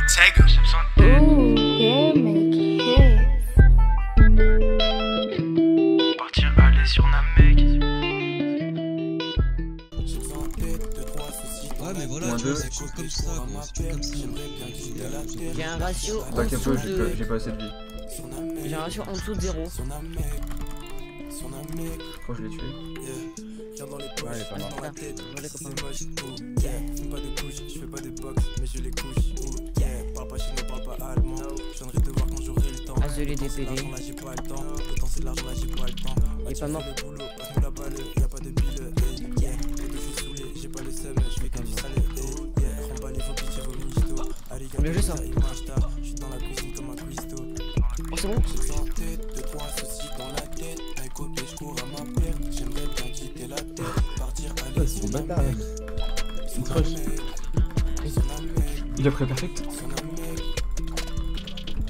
Ortega, j'ai besoin de Ooh, they're making hits. partir aller sur Namek. Ouais, mais voilà, Moins tu deux. vois, c'est toujours comme ça, gros, c'est toujours comme ça. J'ai un ratio en Back un dessous peu, de... j'ai pas assez de vie. J'ai un ratio en dessous de 0. Je crois que je l'ai tué. Ouais, il est pas mort. Ah, je l'ai dépédé. Il est pas mort. Bien joué ça. Oh, c'est bon. C'est un bâtard là. Il crush. Il a pris perfect.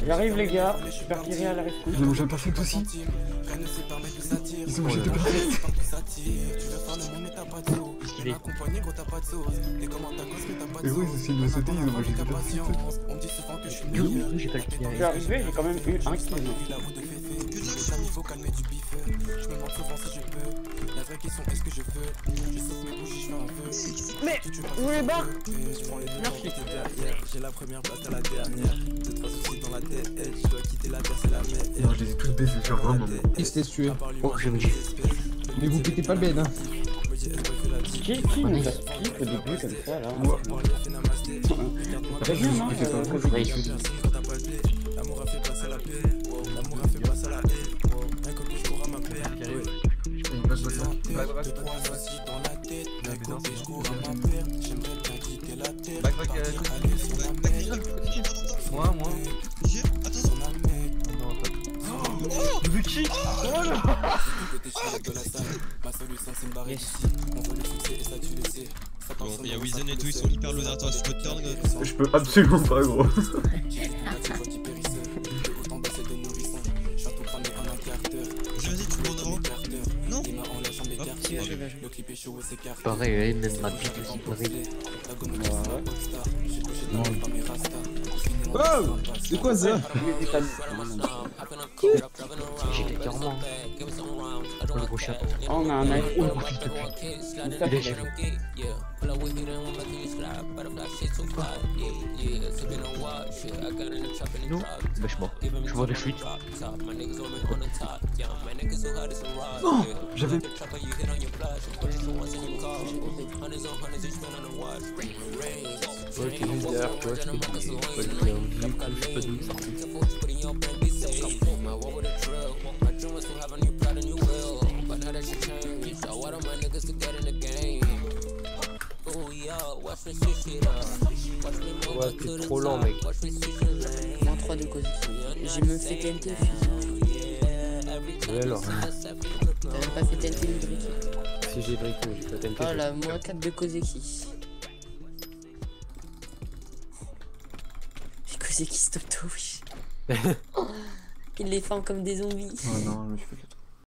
J'arrive les gars, super tiré à la rescousse. Il a mangé un perfect aussi. Ils ont mangé deux perfect. Et oui, c'est une sauter, ils ont mangé deux perfect. Je suis arrivé, j'ai quand même eu un kill. Mais, vous les barres. Merci. Non, je les ai tous baisés, genre vraiment. Il s'était tué. Oh, mais vous pétez pas le bed, hein. Qui nous a split au début comme ça là? Moi. Très bien, non? Il passe pas ça. Moi. Bon, il y a Wizen et tout, ils sont hyper low derrière toi, tu peux te turn. Je peux absolument pas, gros. Vas-y, tu peux en avant. Non. Hop, Pareil, même ma bite aussi, pareil. Oh, c'est quoi ça? J'étais clairement. Oh, le gros chat. Oh, on a un œil. Oh, le gros fils de pute. Il est géré. Non, bah je suis mort. Je vois des fuites. Non, j'avais... Ouais, t'es juste derrière, tu vois, c'est pas d'où ça. Ouais, t'es trop lent, mec. Moins 3 de cause. J'ai même fait TNT au fusil. Ouais, alors. T'as même pas fait TNT ni briquet. Si j'ai briqué, j'ai pas tenté. Oh là, moins 4 de Kozeki. Kozeki stop to wish. Ils les font comme des zombies. Oh non, je me suis fait